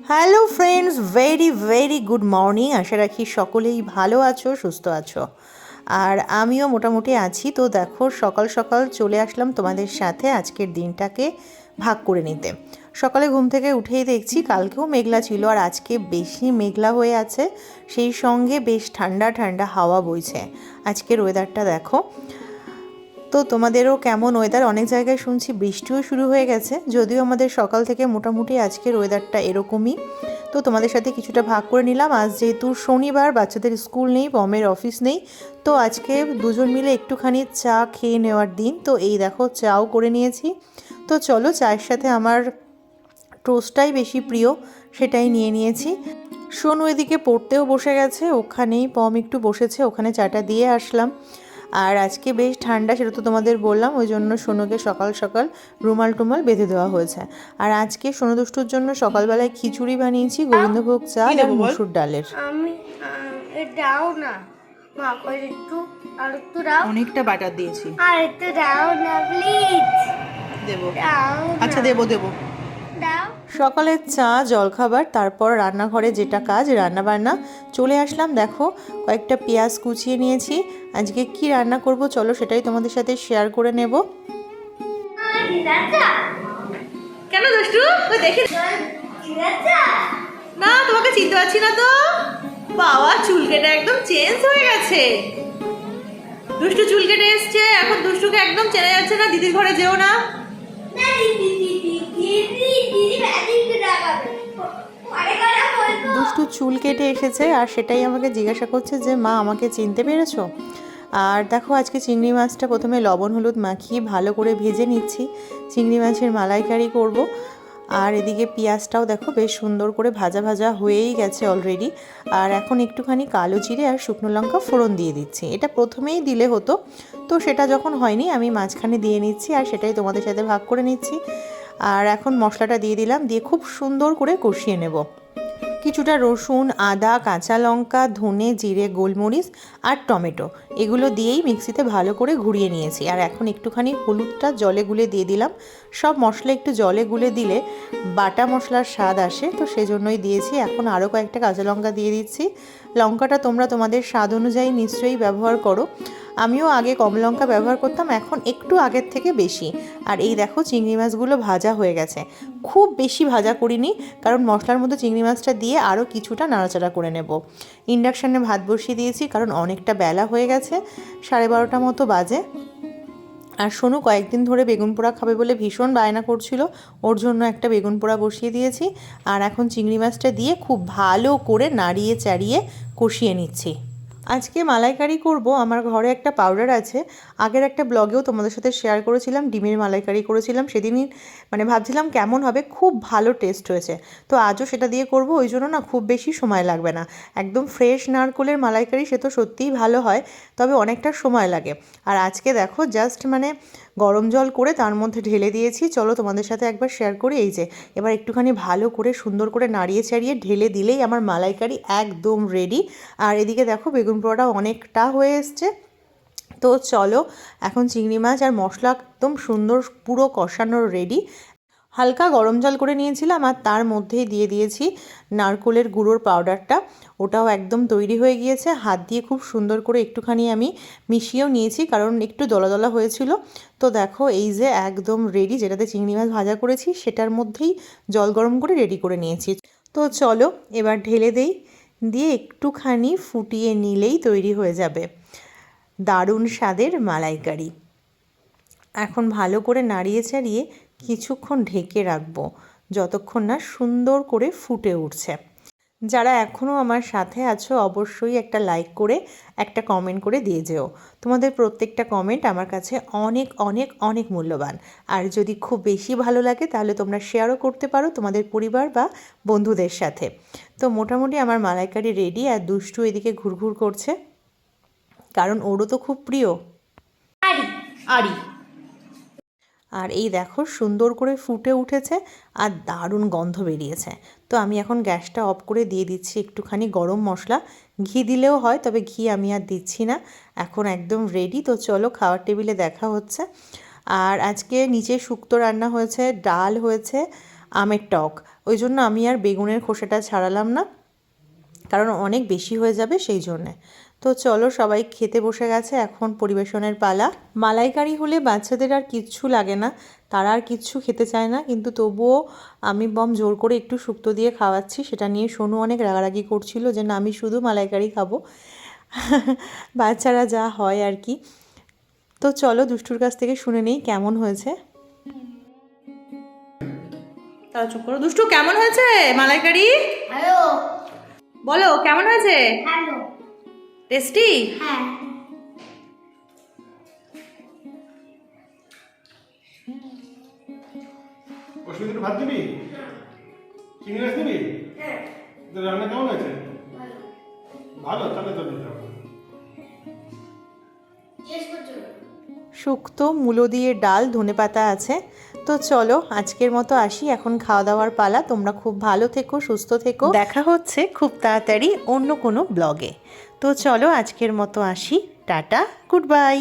Hello friends, very very good morning. আশা রাখি সকলেই ভালো আছো, সুস্থ আছো। আর আমিও মোটামুটি আছি। তো দেখো, সকাল সকাল চলে আসলাম তোমাদের সাথে আজকের দিনটাকে ভাগ করে নিতে। সকালে ঘুম থেকে উঠেই দেখছি কালকেও মেঘলা ছিল, আর আজকে বেশি মেঘলা হয়ে আছে। সেই সঙ্গে বেশ ঠান্ডা ঠান্ডা হাওয়া বইছে। আজকের ওয়েদারটা দেখো। তো তোমাদেরও কেমন ওয়েদার? অনেক জায়গায় শুনছি বৃষ্টিও শুরু হয়ে গেছে, যদিও আমাদের সকাল থেকে মোটামুটি আজকের ওয়েদারটা এরকমই। তো তোমাদের সাথে কিছুটা ভাগ করে নিলাম। আজ যেহেতু শনিবার, বাচ্চাদের স্কুল নেই, পমের অফিস নেই, তো আজকে দুজন মিলে একটুখানি চা খেয়ে নেওয়ার দিন। তো এই দেখো, চাও করে নিয়েছি। তো চলো, চায়ের সাথে আমার টোস্টটাই বেশি প্রিয়, সেটাই নিয়ে নিয়েছি। সোনু এদিকে পড়তেও বসে গেছে, ওখানেই পম একটু বসেছে, ওখানে চাটা দিয়ে আসলাম। আর আজকে বেশ ঠান্ডা, সেটা তো তোমাদের বললাম, ওই জন্য সোনুকে সকাল সকাল রুমাল টুমাল বেঁধে দেওয়া হয়েছে। আর আজকে সোনু দুষ্টুর জন্য সকালবেলায় খিচুড়ি বানিয়েছি, গোবিন্দভোগ চাল আর মুসুর ডালের। আমি দাও না মা, করে একটু আর একটু দাও। অনেকটা বাটার দিয়েছি, আর একটু দাও না প্লিজ। দেবো? দাও আচ্ছা, দেবো। দাও। সকালের চা, জলখাবার, তারপর রান্নাঘরে যেটা কাজ, রান্নাবান্না চলে আসলাম। দেখো, কয়েকটা পেঁয়াজ কুচিয়ে নিয়েছি। আজকে কি রান্না করব চলো সেটাই তোমাদের সাথে শেয়ার করে নেব। কেন দুষ্টু? ওই দেখে না, তোমাকে চিনতে পারছি না তো। বাবা, চুল কেটে একদম চেঞ্জ হয়ে গেছে। দুষ্টু চুল কেটে এসছে, এখন দুষ্টুকে একদম চেনা যাচ্ছে না। দিদির ঘরে যেও না। দুষ্টু চুল কেটে এসেছে, আর সেটাই আমাকে জিজ্ঞাসা করছে যে মা, আমাকে চিনতে পেরেছো? আর দেখো, আজকে চিংড়ি মাছটা প্রথমে লবণ হলুদ মাখিয়ে ভালো করে ভেজে নিচ্ছি। চিংড়ি মাছের মালাইকারি করব। আর এদিকে পেঁয়াজটাও দেখো বেশ সুন্দর করে ভাজা ভাজা হয়েই গেছে অলরেডি। আর এখন একটুখানি কালো জিরে আর শুকনো লঙ্কা ফোড়ন দিয়ে দিচ্ছি। এটা প্রথমেই দিলে হতো, তো সেটা যখন হয়নি আমি মাঝখানে দিয়ে নিচ্ছি, আর সেটাই তোমাদের সাথে ভাগ করে নিচ্ছি। আর এখন মশলাটা দিয়ে দিলাম, দিয়ে খুব সুন্দর করে কষিয়ে নেব। কিছুটা রসুন, আদা, কাঁচা লঙ্কা, ধনে, জিরে, গোলমরিচ আর টমেটো, এগুলো দিয়েই মিক্সিতে ভালো করে ঘুরিয়ে নিয়েছি। আর এখন একটুখানি হলুদটা জলে গুলে দিয়ে দিলাম। সব মশলা একটু জলে গুলে দিলে বাটা মশলার স্বাদ আসে, তো সেজন্যই দিয়েছি। এখন আরও কয়েকটা কাঁচা লঙ্কা দিয়ে দিচ্ছি। লঙ্কাটা তোমরা তোমাদের স্বাদ অনুযায়ী নিশ্চয়ই ব্যবহার করো। আমিও আগে কম লঙ্কা ব্যবহার করতাম, এখন একটু আগের থেকে বেশি। আর এই দেখো, চিংড়ি মাছগুলো ভাজা হয়ে গেছে। খুব বেশি ভাজা করিনি, কারণ মশলার মধ্যে চিংড়ি মাছটা দিয়ে আরও কিছুটা নাড়াচাড়া করে নেব। ইন্ডাকশানে ভাত বসিয়ে দিয়েছি, কারণ অনেকটা বেলা হয়ে গেছে, 12:30 মতো বাজে। আর সোনু কয়েকদিন ধরে বেগুন পোড়া খাবে বলে ভীষণ বায়না করছিল, ওর জন্য একটা বেগুন পোড়া বসিয়ে দিয়েছি। আর এখন চিংড়ি মাছটা দিয়ে খুব ভালো করে নাড়িয়ে চাড়িয়ে কষিয়ে নিচ্ছি। আজকে মালাইকারি করব। আমার ঘরে একটা পাউডার আছে, আগের একটা ব্লগেও তোমাদের সাথে শেয়ার করেছিলাম, ডিমের মালাইকারি করেছিলাম সেদিনই। ভাবছিলাম কেমন হবে, খুব ভালো টেস্ট হয়েছে। তো আজও সেটা দিয়ে করব, ওই জন্য না খুব বেশি সময় লাগবে না। একদম ফ্রেশ নারকোলের মালাইকারি সে তো সত্যিই ভালো হয়, তবে অনেকটা সময় লাগে। আর আজকে দেখো, জাস্ট গরম জল করে তার মধ্যে ঢেলে দিয়েছি। চলো তোমাদের সাথে একবার শেয়ার করি। এই যে, এবার একটুখানি ভালো করে সুন্দর করে নাড়িয়ে চাড়িয়ে ঢেলে দিলেই আমার মালাইকারি একদম রেডি। আর এদিকে দেখো, বেগুন পোড়াটা অনেকটা হয়ে এসছে। তো চলো, এখন চিংড়ি মাছ আর মশলা একদম সুন্দর পুরো কষানোর রেডি। হালকা গরম জল করে নিয়েছিলাম, আর তার মধ্যেই দিয়ে দিয়েছি নারকোলের গুঁড়োর পাউডারটা। ওটাও একদম তৈরি হয়ে গিয়েছে। হাত দিয়ে খুব সুন্দর করে একটুখানি আমি মিশিয়েও নিয়েছি, কারণ একটু দলা দলা হয়েছিল। তো দেখো, এই যে একদম রেডি। যেটাতে চিংড়ি মাছ ভাজা করেছি সেটার মধ্যেই জল গরম করে রেডি করে নিয়েছি। তো চলো, এবার ঢেলে দেই, দিয়ে একটুখানি ফুটিয়ে নিলেই তৈরি হয়ে যাবে দারুণ স্বাদের মালাইকারি। এখন ভালো করে নাড়িয়ে চাড়িয়ে কিছুক্ষণ ঢেকে রাখবো, যতক্ষণ না সুন্দর করে ফুটে উঠছে। যারা এখনও আমার সাথে আছো, অবশ্যই একটা লাইক করে একটা কমেন্ট করে দিয়ে যেও। তোমাদের প্রত্যেকটা কমেন্ট আমার কাছে অনেক অনেক অনেক মূল্যবান। আর যদি খুব বেশি ভালো লাগে তাহলে তোমরা শেয়ারও করতে পারো তোমাদের পরিবার বা বন্ধুদের সাথে। তো মোটামুটি আমার মালাইকারি রেডি। আর দুষ্টু এদিকে ঘুরঘুর করছে, কারণ ওরও তো খুব প্রিয় আরি। আর এই দেখো, সুন্দর করে ফুটে উঠেছে আর দারুণ গন্ধ বেরিয়েছে। তো আমি এখন গ্যাসটা অফ করে দিয়ে দিচ্ছি একটুখানি গরম মশলা। ঘি দিলেও হয়, তবে ঘি আমি আর দিচ্ছি না। এখন একদম রেডি। তো চলো, খাওয়ার টেবিলে দেখা হচ্ছে। আর আজকে নিচে শুক্তো রান্না হয়েছে, ডাল হয়েছে, আমের টক, ওই জন্য আমি আর বেগুনের খোসাটা ছাড়ালাম না, কারণ অনেক বেশি হয়ে যাবে সেই জন্যে। তো চলো, সবাই খেতে বসে গেছে, এখন পরিবেশনের পালা। মালাইকারি হলে বাচ্চাদের আর কিচ্ছু লাগে না, তারা আর কিচ্ছু খেতে চায় না, কিন্তু তবুও আমি জোর করে একটু শুক্তো দিয়ে খাওয়াচ্ছি। সেটা নিয়ে সোনু অনেক রাগারাগি করছিল যে না, আমি শুধু মালাইকারি খাবো। বাচ্চারা যা হয় আর কি। তো চলো দুষ্টুর কাছ থেকে শুনে নেই কেমন হয়েছে। তারা চুপ করো। দুষ্টু, কেমন হয়েছে মালাইকারি? হ্যালো বলো কেমন হয়েছে? Hello tasty? হ্যাঁ অসুবিধা ভাত দিবি, চিংড়ি মাছ দিবি, তোর রান্না কেমন আছে? ভালো, তাহলে তো দিতে হবে। শুক্তো, মূলো দিয়ে ডাল, ধনেপাতা আছে। তো চলো আজকের মতো আসি, এখন খাওয়া দাওয়ার পালা। তোমরা খুব ভালো থেকো, সুস্থ থেকো, দেখা হচ্ছে খুব তাড়াতাড়ি অন্য কোনো ব্লগে। তো চলো আজকের মতো আসি, টাটা, গুড বাই।